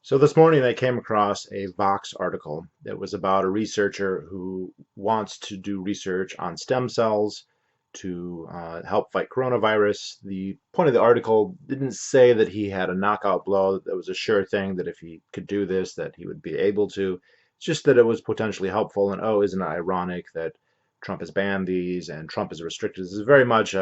So this morning I came across a Vox article that was about a researcher who wants to do research on stem cells to help fight coronavirus. The point of the article didn't say that he had a knockout blow, that was a sure thing, that if he could do this, that he would be able to. It's just that it was potentially helpful, and oh, isn't it ironic that Trump has banned these and Trump has restricted. This is very much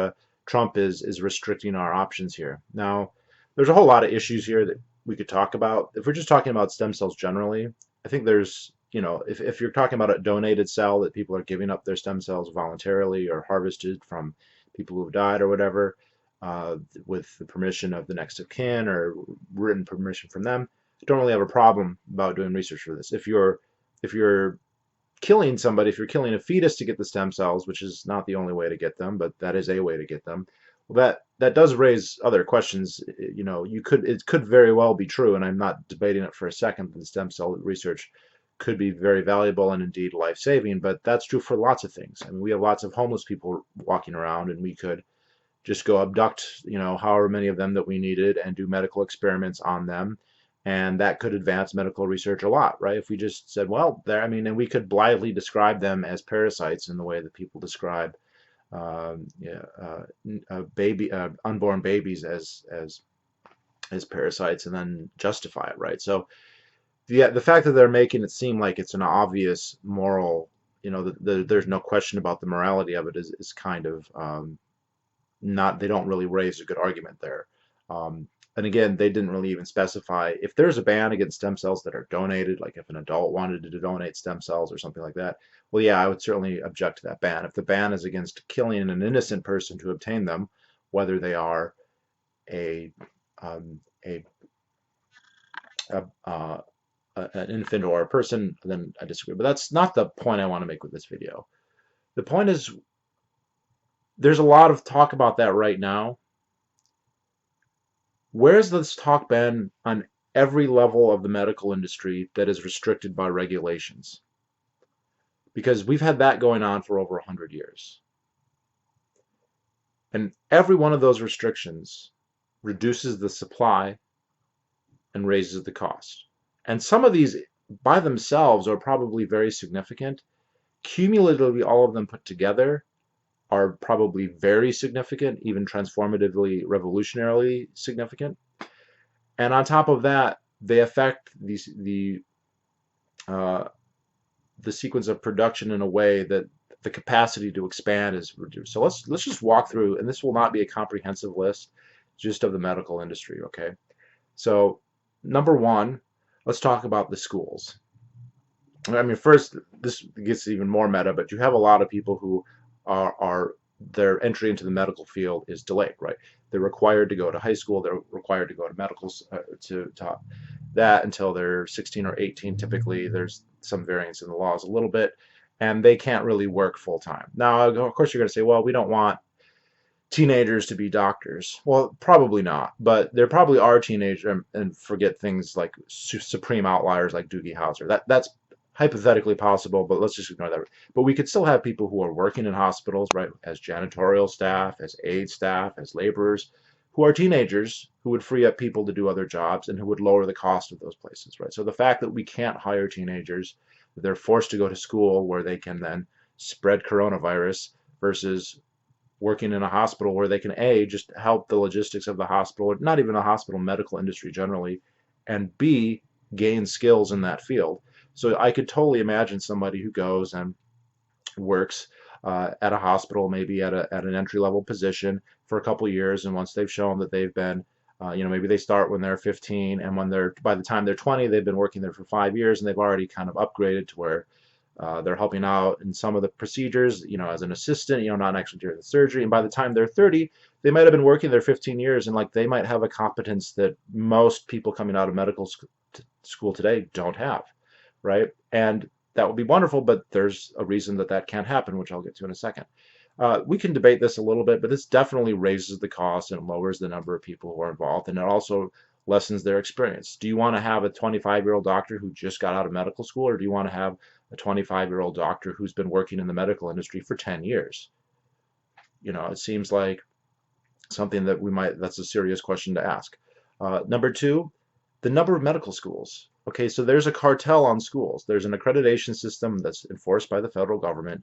Trump is restricting our options here. Now, there's a whole lot of issues here that we could talk about. If we're just talking about stem cells generally, I think there's, if you're talking about a donated cell that people are giving up their stem cells voluntarily or harvested from people who have died or whatever, with the permission of the next of kin or written permission from them, I don't really have a problem about doing research for this. If you're killing somebody, if you're killing a fetus to get the stem cells, which is not the only way to get them, but that is a way to get them, well, that does raise other questions. It could very well be true, and I'm not debating it for a second, that the stem cell research could be very valuable and indeed life-saving, but that's true for lots of things. I mean, we have lots of homeless people walking around, and we could just go abduct, however many of them that we needed and do medical experiments on them. And that could advance medical research a lot, right? If we just said, well, and we could blithely describe them as parasites in the way that people describe yeah, unborn babies as parasites, and then justify it, right? So the fact that they're making it seem like it's an obvious moral, there's no question about the morality of it is kind of not. They don't really raise a good argument there. And again, they didn't really even specify if there's a ban against stem cells that are donated, like if an adult wanted to donate stem cells or something like that. Well, yeah, I would certainly object to that ban. If the ban is against killing an innocent person to obtain them, whether they are a, um, a, a an infant or a person, then I disagree. But that's not the point I want to make with this video. The point is, there's a lot of talk about that right now. Where's this talk been on every level of the medical industry that is restricted by regulations? Because we've had that going on for over 100 years. And every one of those restrictions reduces the supply and raises the cost. And some of these by themselves are probably very significant. Cumulatively, all of them put together are probably very significant, even transformatively, revolutionarily significant. And on top of that, they affect the sequence of production in a way that the capacity to expand is reduced. So let's just walk through, and this will not be a comprehensive list, just of the medical industry, okay? So number one, let's talk about the schools. I mean, first, this gets even more meta, but you have a lot of people who are their entry into the medical field is delayed, right? They're required to go to high school, they're required to go to medical to that until they're 16 or 18. Typically, there's some variance in the laws a little bit, and they can't really work full time. Now, of course, you're going to say, well, we don't want teenagers to be doctors. Well, probably not, but there probably are teenagers, and forget things like supreme outliers like Doogie Howser. That's hypothetically possible, but let's just ignore that. But we could still have people who are working in hospitals, right, as janitorial staff, as aid staff, as laborers, who are teenagers, who would free up people to do other jobs and who would lower the cost of those places, right? So the fact that we can't hire teenagers, that they're forced to go to school where they can then spread coronavirus versus working in a hospital where they can A, just help the logistics of the hospital, or not even a hospital, medical industry generally, and B, gain skills in that field. So I could totally imagine somebody who goes and works at a hospital, maybe at an entry-level position for a couple of years, and once they've shown that they've been, maybe they start when they're 15, and by the time they're 20, they've been working there for 5 years, and they've already kind of upgraded to where they're helping out in some of the procedures, as an assistant, not actually during the surgery. And by the time they're 30, they might have been working there 15 years, and like they might have a competence that most people coming out of medical school today don't have, right? And that would be wonderful, but there's a reason that can't happen, which I'll get to in a second. We can debate this a little bit, but this definitely raises the cost and lowers the number of people who are involved, and it also lessens their experience. Do you want to have a 25-year-old doctor who just got out of medical school, or do you want to have a 25-year-old doctor who's been working in the medical industry for 10 years? It seems like something that that's a serious question to ask. Number two, the number of medical schools. Okay, so there's a cartel on schools. There's an accreditation system that's enforced by the federal government.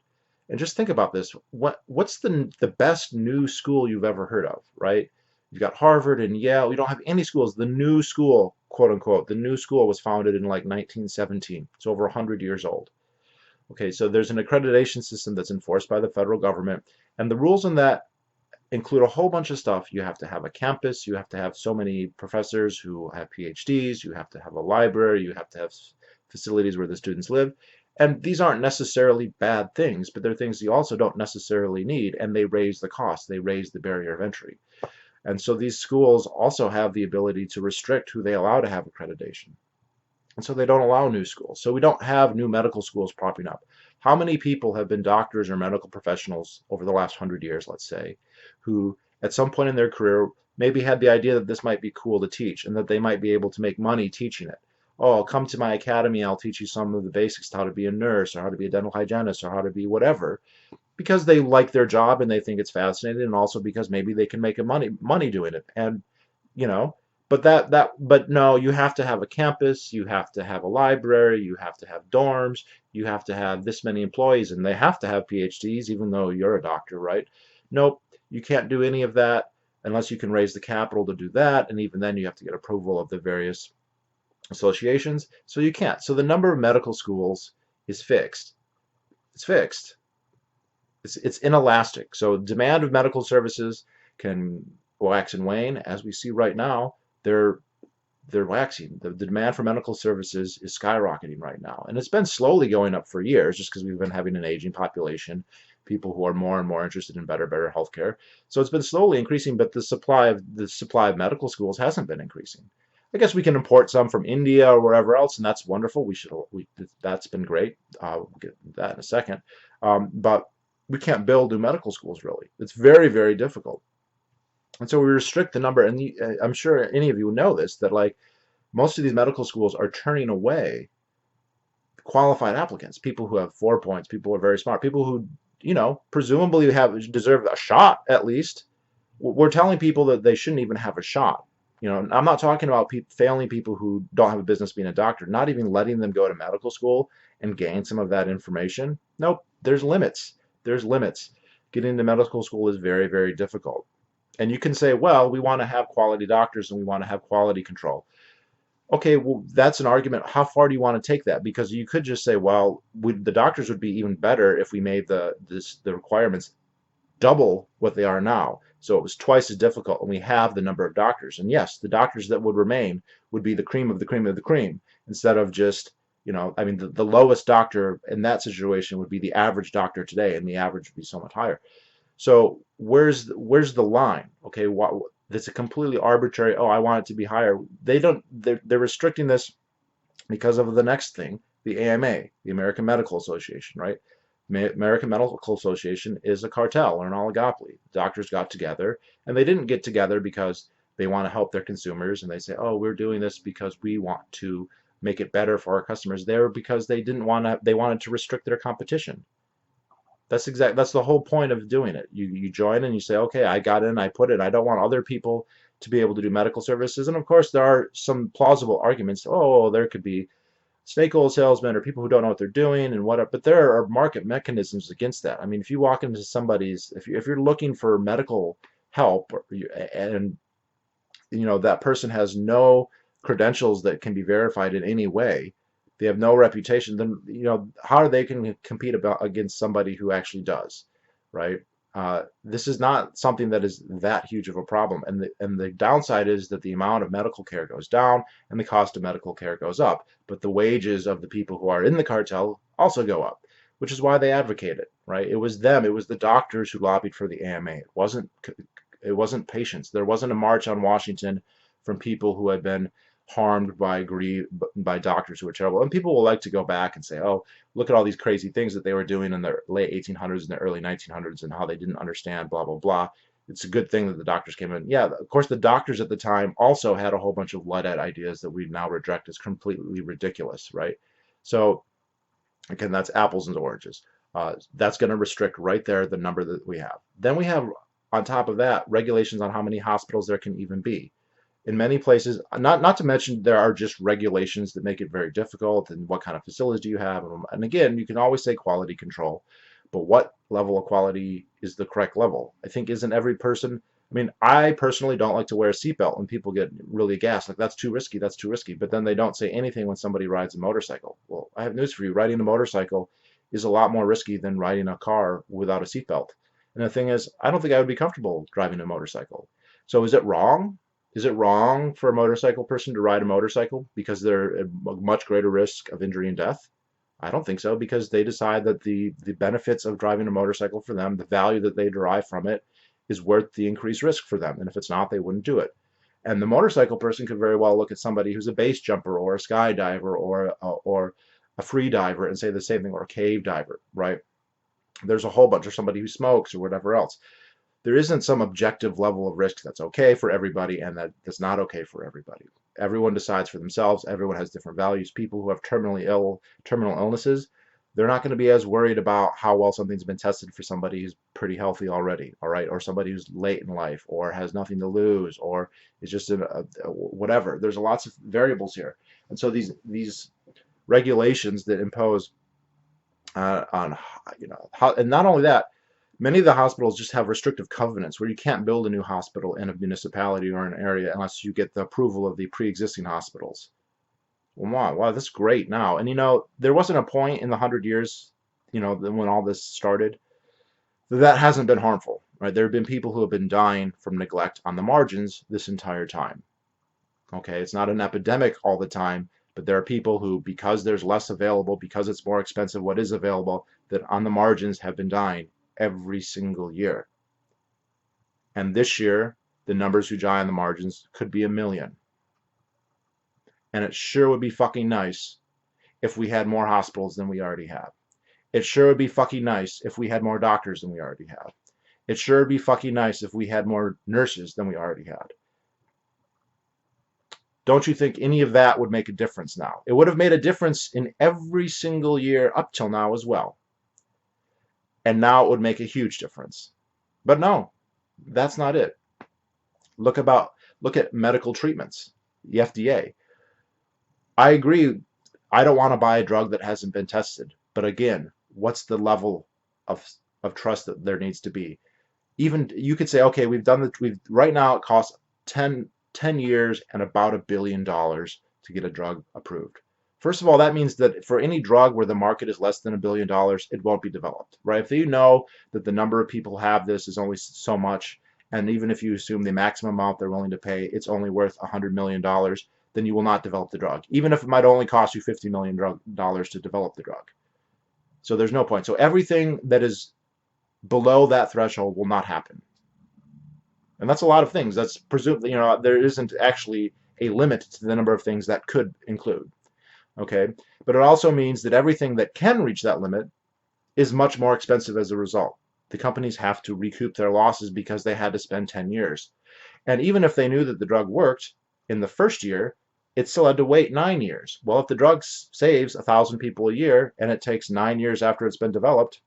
And just think about this. What's the best new school you've ever heard of, right? You've got Harvard and Yale. We don't have any schools. The new school, quote unquote, the new school was founded in like 1917. It's over 100 years old. Okay, so there's an accreditation system that's enforced by the federal government, and the rules in that include a whole bunch of stuff. You have to have a campus, you have to have so many professors who have PhDs, you have to have a library, you have to have facilities where the students live. And these aren't necessarily bad things, but they're things you also don't necessarily need, and they raise the cost, they raise the barrier of entry. And so these schools also have the ability to restrict who they allow to have accreditation. And so they don't allow new schools. So we don't have new medical schools popping up. How many people have been doctors or medical professionals over the last 100 years, let's say, who at some point in their career maybe had the idea that this might be cool to teach and that they might be able to make money teaching it? Oh, come to my academy, I'll teach you some of the basics, how to be a nurse or how to be a dental hygienist or how to be whatever, because they like their job and they think it's fascinating, and also because maybe they can make money doing it. And you know, but no, you have to have a campus, you have to have a library, you have to have dorms, you have to have this many employees, and they have to have PhDs, even though you're a doctor, right? Nope, you can't do any of that unless you can raise the capital to do that, and even then you have to get approval of the various associations, so you can't. So the number of medical schools is fixed. It's fixed. It's inelastic. So demand of medical services can wax and wane. As we see right now, they're waxing. The demand for medical services is skyrocketing right now. And it's been slowly going up for years just because we've been having an aging population, people who are more and more interested in better healthcare. So it's been slowly increasing, but the supply of medical schools hasn't been increasing. I guess we can import some from India or wherever else, and that's wonderful. That's been great. We'll get to that in a second. But we can't build new medical schools, really. It's very difficult. And so we restrict the number, and I'm sure any of you know this, that like most of these medical schools are turning away qualified applicants, people who have 4 points, people who are very smart, people who, presumably deserve a shot at least. We're telling people that they shouldn't even have a shot. I'm not talking about failing people who don't have a business being a doctor, not even letting them go to medical school and gain some of that information. Nope, there's limits. There's limits. Getting into medical school is very difficult. And you can say, well, we want to have quality doctors and we want to have quality control. Okay, well, that's an argument. How far do you want to take that? Because you could just say, well, the doctors would be even better if we made the requirements double what they are now. So it was twice as difficult, and we have the number of doctors. And yes, the doctors that would remain would be the cream of the cream of the cream, instead of just, the lowest doctor in that situation would be the average doctor today, and the average would be so much higher. So where's the line? Okay, that's a completely arbitrary, oh, I want it to be higher. They're restricting this because of the next thing, the AMA, the American Medical Association, right? American Medical Association is a cartel or an oligopoly. Doctors got together, and they didn't get together because they want to help their consumers and they say, oh, we're doing this because we want to make it better for our customers. They're because they wanted to restrict their competition. That's the whole point of doing it. You join and you say, okay, I got in, I put it. I don't want other people to be able to do medical services. And of course, there are some plausible arguments. Oh, there could be snake oil salesmen or people who don't know what they're doing and whatever. But there are market mechanisms against that. I mean, if you walk into somebody's, if you're looking for medical help, and that person has no credentials that can be verified in any way, they have no reputation, then how are they can compete against somebody who actually does, right? This is not something that is that huge of a problem, and the downside is that the amount of medical care goes down and the cost of medical care goes up, but the wages of the people who are in the cartel also go up, which is why they advocate it, right? It was the doctors who lobbied for the AMA. It wasn't patients. There wasn't a march on Washington from people who had been harmed by doctors who were terrible. And people will like to go back and say, oh, look at all these crazy things that they were doing in the late 1800s and the early 1900s and how they didn't understand, blah, blah, blah. It's a good thing that the doctors came in. Yeah, of course, the doctors at the time also had a whole bunch of Luddite ideas that we now reject as completely ridiculous, right? So, again, that's apples and oranges. That's going to restrict right there the number that we have. Then we have, on top of that, regulations on how many hospitals there can even be. In many places, not to mention there are just regulations that make it very difficult, and what kind of facilities do you have, and again, you can always say quality control, but what level of quality is the correct level? I think isn't every person. I mean, I personally don't like to wear a seatbelt, and people get really aghast, like that's too risky, that's too risky. But then they don't say anything when somebody rides a motorcycle. Well, I have news for you: riding a motorcycle is a lot more risky than riding a car without a seatbelt. And the thing is, I don't think I would be comfortable driving a motorcycle. So is it wrong? Is it wrong for a motorcycle person to ride a motorcycle because they're at a much greater risk of injury and death? I don't think so, because they decide that the benefits of driving a motorcycle for them, the value that they derive from it, is worth the increased risk for them. And if it's not, they wouldn't do it. And the motorcycle person could very well look at somebody who's a base jumper or a skydiver or a free diver and say the same thing, or a cave diver, right? There's a whole bunch, or somebody who smokes or whatever else. There isn't some objective level of risk that's okay for everybody and that's not okay for everybody. Everyone decides for themselves. Everyone has different values. People who have terminal illnesses, they're not going to be as worried about how well something's been tested for somebody who's pretty healthy already, all right, or somebody who's late in life or has nothing to lose or is just in whatever. There's lots of variables here, and so these regulations that impose on, and not only that, many of the hospitals just have restrictive covenants where you can't build a new hospital in a municipality or an area unless you get the approval of the pre-existing hospitals. Well, wow, that's great now. And there wasn't a point in the 100 years, when all this started, that hasn't been harmful, right? There have been people who have been dying from neglect on the margins this entire time. Okay, it's not an epidemic all the time, but there are people who, because there's less available, because it's more expensive what is available, that on the margins have been dying every single year. And this year, the numbers who die on the margins could be 1 million. And it sure would be fucking nice if we had more hospitals than we already have. It sure would be fucking nice if we had more doctors than we already have. It sure would be fucking nice if we had more nurses than we already had. Don't you think any of that would make a difference now? It would have made a difference in every single year up till now as well. And now it would make a huge difference. But no, that's not it. Look at medical treatments, the FDA. I agree, I don't want to buy a drug that hasn't been tested. But again, what's the level of trust that there needs to be? Even you could say, okay, right now it costs 10 years and about $1 billion to get a drug approved. First of all, that means that for any drug where the market is less than $1 billion, it won't be developed, right? If you know that the number of people who have this is only so much, and even if you assume the maximum amount they're willing to pay, it's only worth $100 million, then you will not develop the drug, even if it might only cost you $50 million to develop the drug. So there's no point. So everything that is below that threshold will not happen. And that's a lot of things. That's presumed, there isn't actually a limit to the number of things that could include. Okay, but it also means that everything that can reach that limit is much more expensive as a result. The companies have to recoup their losses because they had to spend 10 years. And even if they knew that the drug worked in the first year, it still had to wait 9 years. Well, if the drug saves 1,000 people a year and it takes 9 years after it's been developed,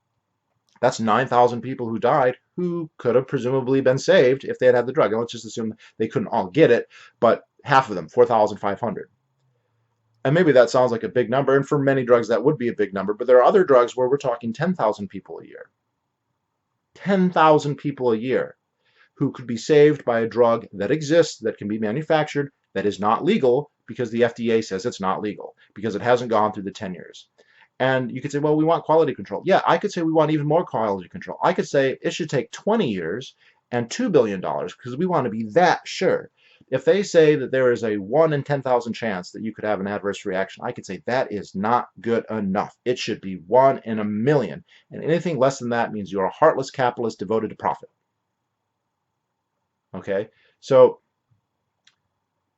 that's 9,000 people who died who could have presumably been saved if they had had the drug. And let's just assume they couldn't all get it, but half of them, 4,500. And maybe that sounds like a big number, and for many drugs that would be a big number, but there are other drugs where we're talking 10,000 people a year. 10,000 people a year who could be saved by a drug that exists, that can be manufactured, that is not legal because the FDA says it's not legal, because it hasn't gone through the 10 years. And you could say, well, we want quality control. Yeah, I could say we want even more quality control. I could say it should take 20 years and $2 billion because we want to be that sure. If they say that there is a 1 in 10,000 chance that you could have an adverse reaction, I could say that is not good enough. It should be 1 in a million. And anything less than that means you're a heartless capitalist devoted to profit. Okay? So,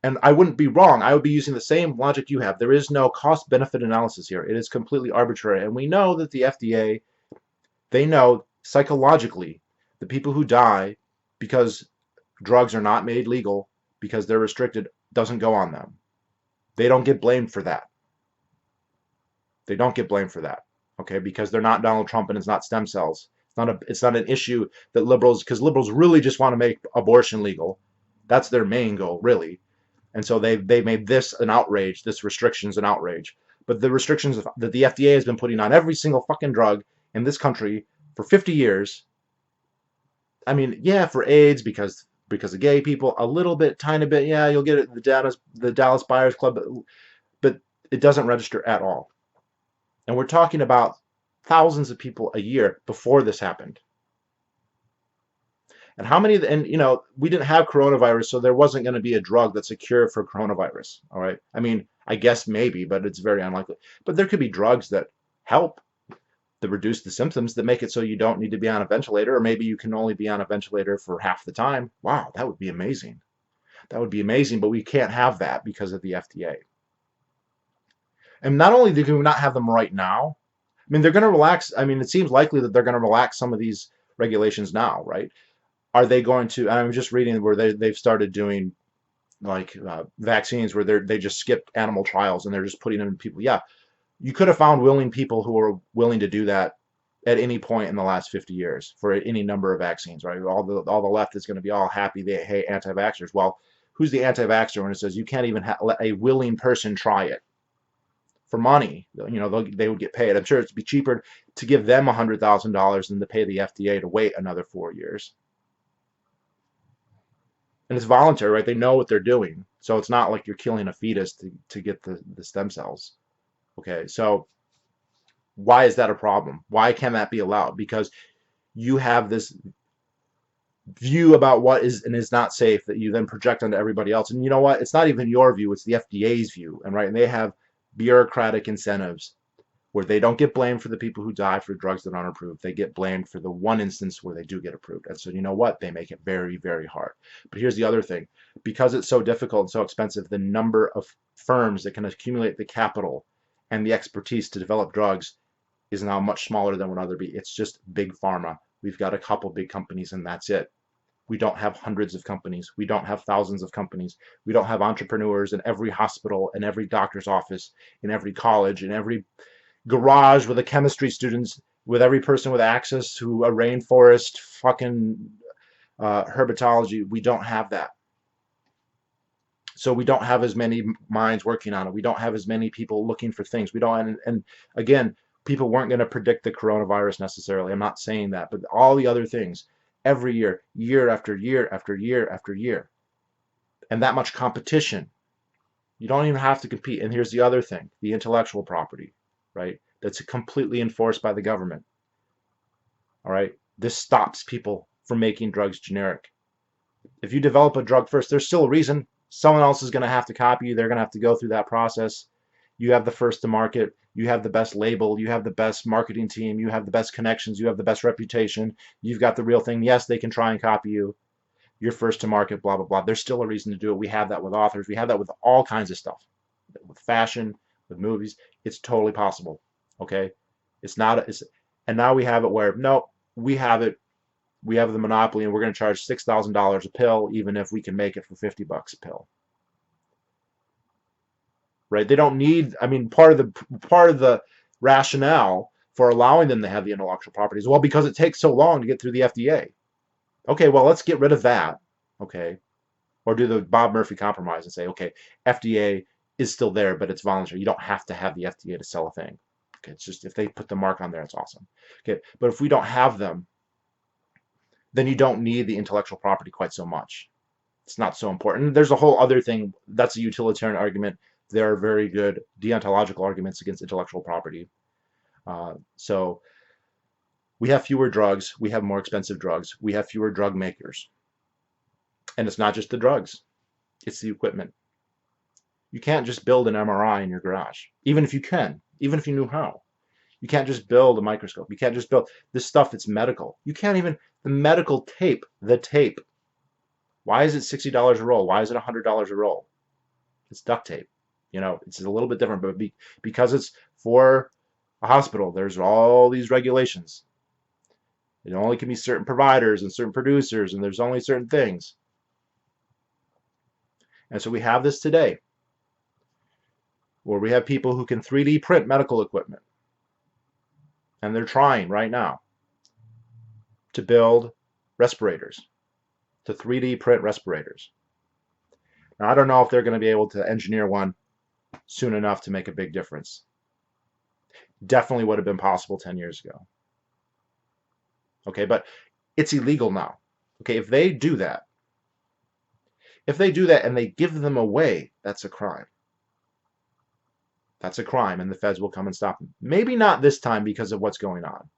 and I wouldn't be wrong. I would be using the same logic you have. There is no cost-benefit analysis here. It is completely arbitrary. And we know that the FDA, they know psychologically the people who die because drugs are not made legal, because they're restricted, doesn't go on them. They don't get blamed for that. They don't get blamed for that, okay? Because they're not Donald Trump and it's not stem cells. It's not an issue that liberals, because liberals really just want to make abortion legal. That's their main goal, really. And so they made this an outrage, this restrictions an outrage. But the restrictions that the FDA has been putting on every single fucking drug in this country for 50 years, I mean, yeah, for AIDS because of gay people, a little bit, tiny bit, yeah, you'll get it the Dallas Buyers Club, but it doesn't register at all. And we're talking about thousands of people a year before this happened. And how many, and you know, we didn't have coronavirus, so there wasn't going to be a drug that's a cure for coronavirus. All right. I mean, I guess maybe, but it's very unlikely. But there could be drugs that help, that reduce the symptoms, that make it so you don't need to be on a ventilator, or maybe you can only be on a ventilator for half the time. Wow, that would be amazing. That would be amazing, but we can't have that because of the FDA. And not only do we not have them right now, I mean, they're going to relax. I mean, it seems likely that they're going to relax some of these regulations now, right? Are they going to? I'm just reading where they've started doing like vaccines where they just skipped animal trials and they're just putting them in people. Yeah, you could have found willing people who were willing to do that at any point in the last 50 years for any number of vaccines, right? All the left is going to be all happy they hate anti-vaxxers. Well, who's the anti-vaxxer when it says you can't even let a willing person try it for money? You know, they would get paid. I'm sure it'd be cheaper to give them $100,000 than to pay the FDA to wait another 4 years. And it's voluntary, right? They know what they're doing. So it's not like you're killing a fetus to get the stem cells. Okay, so why is that a problem? Why can that be allowed? Because you have this view about what is and is not safe that you then project onto everybody else. And you know what? It's not even your view, it's the FDA's view. And right, and they have bureaucratic incentives where they don't get blamed for the people who die for drugs that aren't approved. They get blamed for the one instance where they do get approved. And so you know what? They make it very, very hard. But here's the other thing. Because it's so difficult and so expensive, the number of firms that can accumulate the capital and the expertise to develop drugs is now much smaller than would other be. It's just big pharma. We've got a couple big companies and that's it. We don't have hundreds of companies. We don't have thousands of companies. We don't have entrepreneurs in every hospital, in every doctor's office, in every college, in every garage with the chemistry students, with every person with access to a rainforest, fucking herpetology. We don't have that. So we don't have as many minds working on it. We don't have as many people looking for things. We don't, and again, people weren't going to predict the coronavirus necessarily. I'm not saying that, but all the other things, every year, year after year after year after year, and that much competition. You don't even have to compete. And here's the other thing, the intellectual property, right? That's completely enforced by the government. All right. This stops people from making drugs generic. If you develop a drug first, there's still a reason. Someone else is going to have to copy you. They're going to have to go through that process. You have the first to market. You have the best label. You have the best marketing team. You have the best connections. You have the best reputation. You've got the real thing. Yes, they can try and copy you. You're first to market, blah, blah, blah. There's still a reason to do it. We have that with authors. We have that with all kinds of stuff. With fashion, with movies. It's totally possible. Okay? It's not, and now we have it where, no, we have it. We have the monopoly and we're going to charge $6,000 a pill even if we can make it for $50 a pill. Right? They don't need, I mean, part of the rationale for allowing them to have the intellectual property is, well, because it takes so long to get through the FDA. Okay, well, let's get rid of that. Okay. Or do the Bob Murphy compromise and say, okay, FDA is still there, but it's voluntary. You don't have to have the FDA to sell a thing. Okay, it's just if they put the mark on there, it's awesome. Okay, but if we don't have them, then you don't need the intellectual property quite so much. It's not so important. There's a whole other thing. That's a utilitarian argument. There are very good deontological arguments against intellectual property. So we have fewer drugs. We have more expensive drugs. We have fewer drug makers. And it's not just the drugs. It's the equipment. You can't just build an MRI in your garage, even if you can, even if you knew how. You can't just build a microscope. You can't just build this stuff that's medical. You can't even, the medical tape, the tape. Why is it $60 a roll? Why is it $100 a roll? It's duct tape. You know, it's a little bit different, but because it's for a hospital, there's all these regulations. It only can be certain providers and certain producers, and there's only certain things. And so we have this today, where we have people who can 3D print medical equipment. And they're trying right now to build respirators, to 3D print respirators. Now, I don't know if they're going to be able to engineer one soon enough to make a big difference. Definitely would have been possible 10 years ago. Okay, but it's illegal now. Okay, if they do that and they give them away, that's a crime. That's a crime, and the feds will come and stop them. Maybe not this time because of what's going on,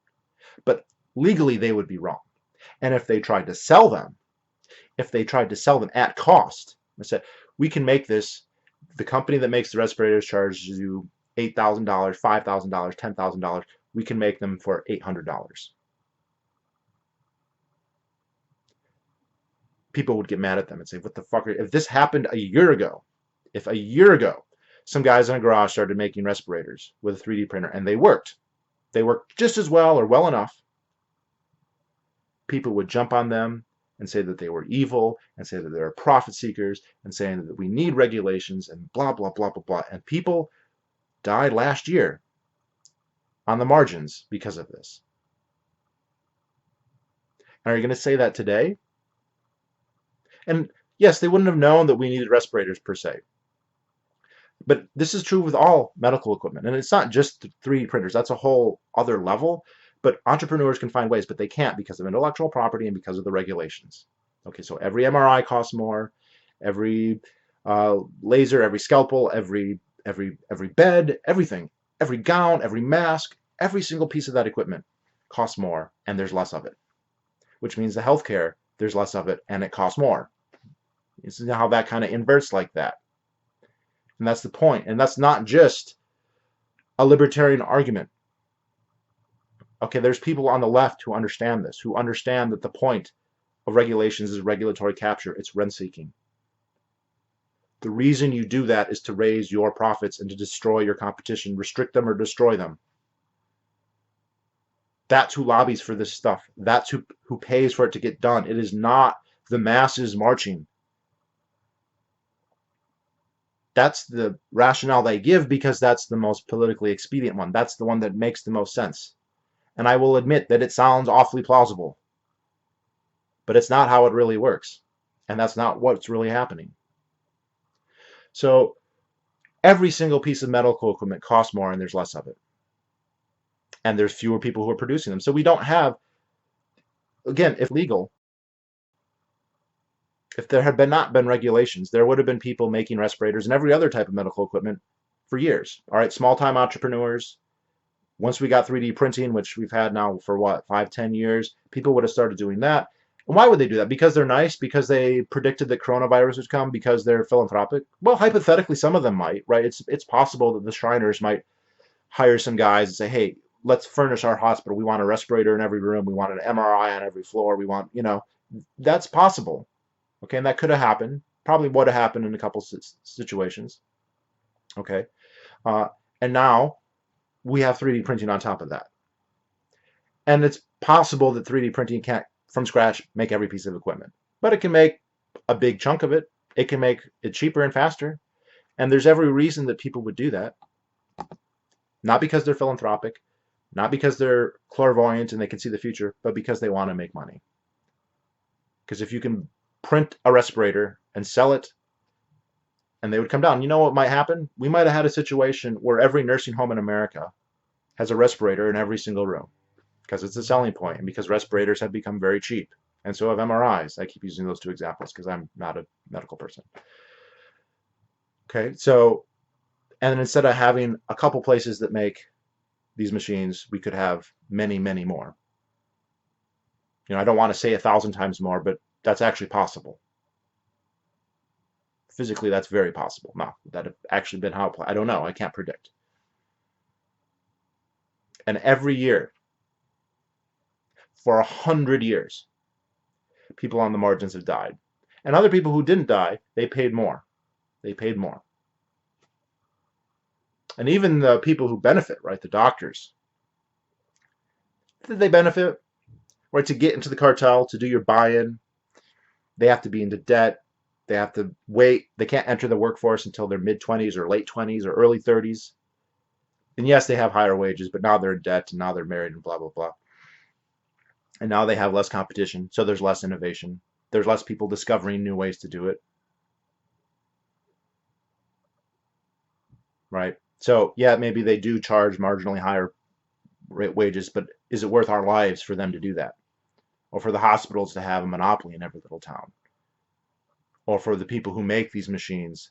but legally they would be wrong. And if they tried to sell them, at cost, I said, we can make this, the company that makes the respirators charges you $8,000, $5,000, $10,000. We can make them for $800. People would get mad at them and say, what the fuck? If this happened a year ago, if a year ago, some guys in a garage started making respirators with a 3D printer and they worked just as well or well enough, people would jump on them and say that they were evil and say that they were profit seekers and saying that we need regulations and blah, blah, blah, blah, blah. And people died last year on the margins because of this. And are you going to say that today? And yes, they wouldn't have known that we needed respirators per se. But this is true with all medical equipment. And it's not just 3D printers. That's a whole other level. But entrepreneurs can find ways, but they can't because of intellectual property and because of the regulations. Okay, so every MRI costs more. Every laser, every scalpel, every bed, everything, every gown, every mask, every single piece of that equipment costs more, and there's less of it. Which means the healthcare, there's less of it, and it costs more. This is how that kind of inverts like that. And that's the point. And that's not just a libertarian argument. Okay, there's people on the left who understand this, who understand that the point of regulations is regulatory capture. It's rent-seeking. The reason you do that is to raise your profits and to destroy your competition, restrict them or destroy them. That's who lobbies for this stuff. That's who pays for it to get done. It is not the masses marching. That's the rationale they give because that's the most politically expedient one. That's the one that makes the most sense. And I will admit that it sounds awfully plausible. But it's not how it really works. And that's not what's really happening. So every single piece of medical equipment costs more and there's less of it. And there's fewer people who are producing them. So we don't have, again, if legal, if there had not been regulations, there would have been people making respirators and every other type of medical equipment for years. All right, small-time entrepreneurs. Once we got 3D printing, which we've had now for what, 5, 10 years, people would have started doing that. And why would they do that? Because they're nice? Because they predicted that coronavirus would come? Because they're philanthropic? Well, hypothetically, some of them might, right? It's possible that the Shriners might hire some guys and say, hey, let's furnish our hospital. We want a respirator in every room. We want an MRI on every floor. We want, that's possible. Okay, and that could have happened. Probably would have happened in a couple situations. Okay, and now we have 3D printing on top of that. And it's possible that 3D printing can't, from scratch, make every piece of equipment. But it can make a big chunk of it. It can make it cheaper and faster. And there's every reason that people would do that. Not because they're philanthropic, not because they're clairvoyant and they can see the future, but because they want to make money. Because if you can print a respirator and sell it, and they would come down. You know what might happen? We might have had a situation where every nursing home in America has a respirator in every single room because it's a selling point and because respirators have become very cheap. And so have MRIs. I keep using those two examples because I'm not a medical person. Okay, so, and instead of having a couple places that make these machines, we could have many, many more. I don't want to say 1,000 times more, but that's actually possible. Physically, that's very possible. Now, would that have actually been how I don't know. I can't predict. And every year, for 100 years, people on the margins have died. And other people who didn't die, they paid more. They paid more. And even the people who benefit, right, the doctors, did they benefit? Right, to get into the cartel, to do your buy-in, they have to be into debt. They have to wait. They can't enter the workforce until their mid-20s or late 20s or early 30s. And yes, they have higher wages, but now they're in debt and now they're married and blah, blah, blah. And now they have less competition, so there's less innovation. There's less people discovering new ways to do it. right? So yeah, maybe they do charge marginally higher wages, but is it worth our lives for them to do that? Or for the hospitals to have a monopoly in every little town? Or for the people who make these machines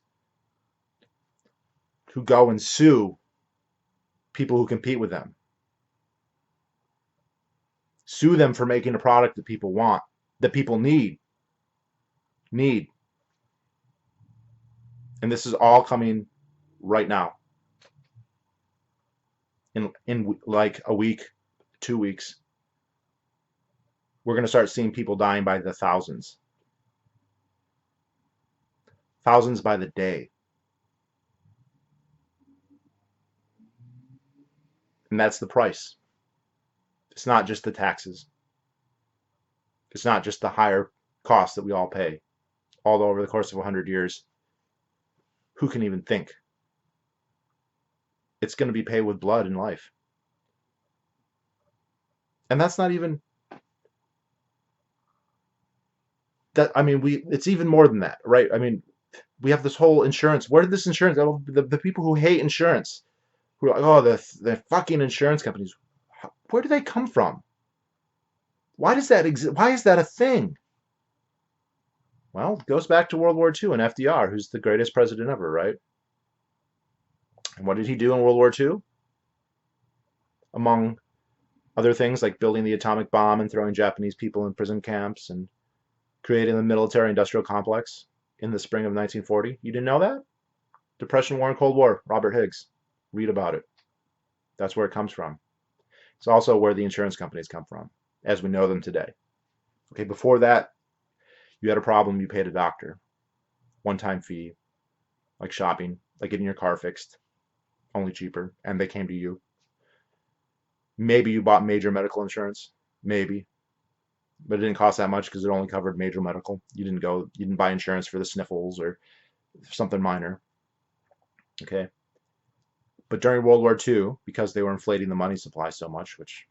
who go and sue people who compete with them? Sue them for making a product that people want, that people need. And this is all coming right now. In like a week, 2 weeks, we're going to start seeing people dying by the thousands. Thousands by the day. And that's the price. It's not just the taxes. It's not just the higher costs that we all pay. All over the course of 100 years, who can even think? It's going to be paid with blood and life. And that's not even that. I mean, it's even more than that, right? I mean, we have this whole insurance. Where did this insurance? The people who hate insurance, who are like, oh, the fucking insurance companies. Where do they come from? Why does that exist? Why is that a thing? Well, it goes back to World War II and FDR, who's the greatest president ever, right? And what did he do in World War II? Among other things like building the atomic bomb and throwing Japanese people in prison camps and creating the military-industrial complex in the spring of 1940. You didn't know that? Depression, War, and Cold War. Robert Higgs. Read about it. That's where it comes from. It's also where the insurance companies come from, as we know them today. Okay, before that, you had a problem, you paid a doctor. One-time fee, like shopping, like getting your car fixed, only cheaper, and they came to you. Maybe you bought major medical insurance, maybe, but it didn't cost that much because it only covered major medical. You didn't buy insurance for the sniffles or something minor. Okay. But during World War II, because they were inflating the money supply so much, which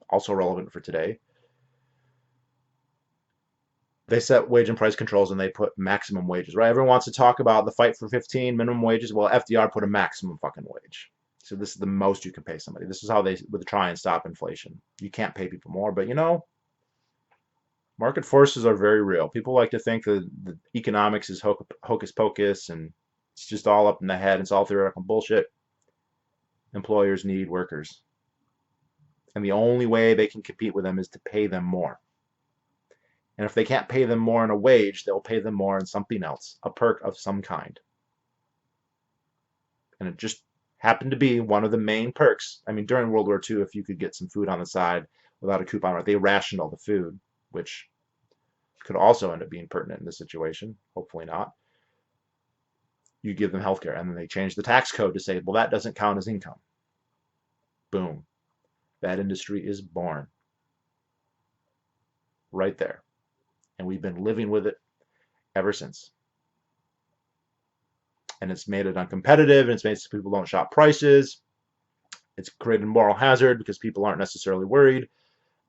also relevant for today, they set wage and price controls and they put maximum wages, right? Everyone wants to talk about the fight for 15 minimum wages. Well, FDR put a maximum fucking wage. So this is the most you can pay somebody. This is how they would try and stop inflation. You can't pay people more, but you know, market forces are very real. People like to think that the economics is hocus pocus and it's just all up in the head. It's all theoretical bullshit. Employers need workers. And the only way they can compete with them is to pay them more. And if they can't pay them more in a wage, they'll pay them more in something else, a perk of some kind. And it just happened to be one of the main perks. I mean, during World War II, if you could get some food on the side without a coupon, they rationed all the food, which could also end up being pertinent in this situation. Hopefully not. You give them healthcare, and then they change the tax code to say, well, that doesn't count as income. Boom. That industry is born. Right there. And we've been living with it ever since. And it's made it uncompetitive, and it's made so people don't shop prices. It's created moral hazard because people aren't necessarily worried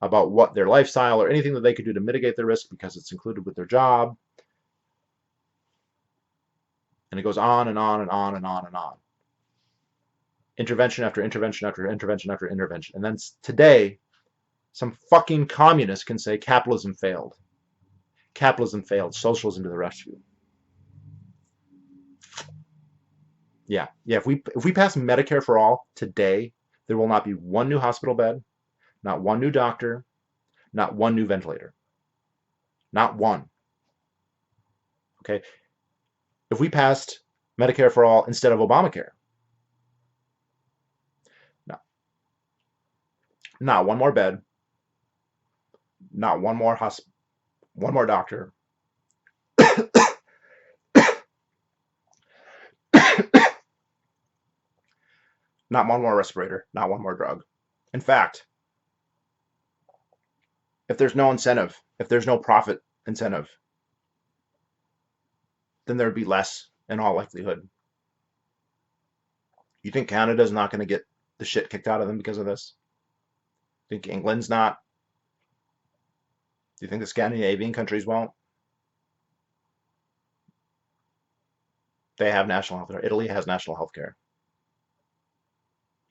about what their lifestyle or anything that they could do to mitigate their risk because it's included with their job. And it goes on and on and on and on and on. Intervention after intervention after intervention after intervention. And then today, some fucking communist can say capitalism failed. Capitalism failed. Socialism to the rescue. Yeah. If we pass Medicare for all today, there will not be one new hospital bed, not one new doctor, not one new ventilator. Not one. Okay. If we passed Medicare for all instead of Obamacare, no, not one more bed, not one more one more doctor, not one more respirator, not one more drug. In fact, if there's no incentive, if there's no profit incentive, then there'd be less in all likelihood. You think Canada's not going to get the shit kicked out of them because of this? You think England's not? Do you think the Scandinavian countries won't? They have national health care. Italy has national health care.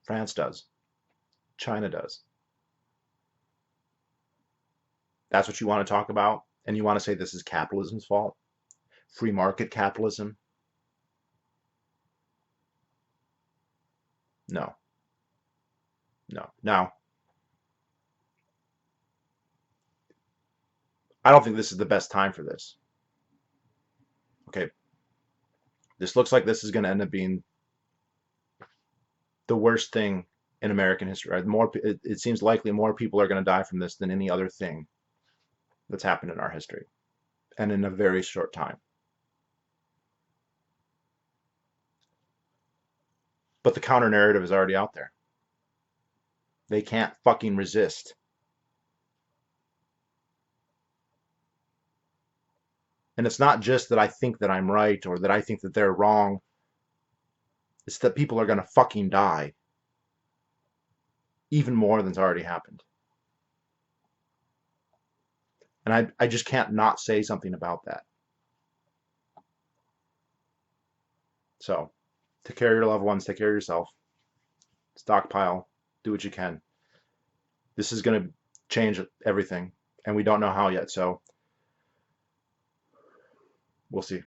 France does. China does. That's what you want to talk about? And you want to say this is capitalism's fault? Free market capitalism? No, no. Now, I don't think this is the best time for this. Okay, this looks like this is going to end up being the worst thing in American history. Right? It seems likely more people are going to die from this than any other thing that's happened in our history, and in a very short time. But the counter narrative is already out there. They can't fucking resist. And it's not just that I think that I'm right or that I think that they're wrong. It's that people are going to fucking die even more than's already happened. And I just can't not say something about that. So take care of your loved ones, take care of yourself, stockpile, do what you can. This is going to change everything, and we don't know how yet, so we'll see.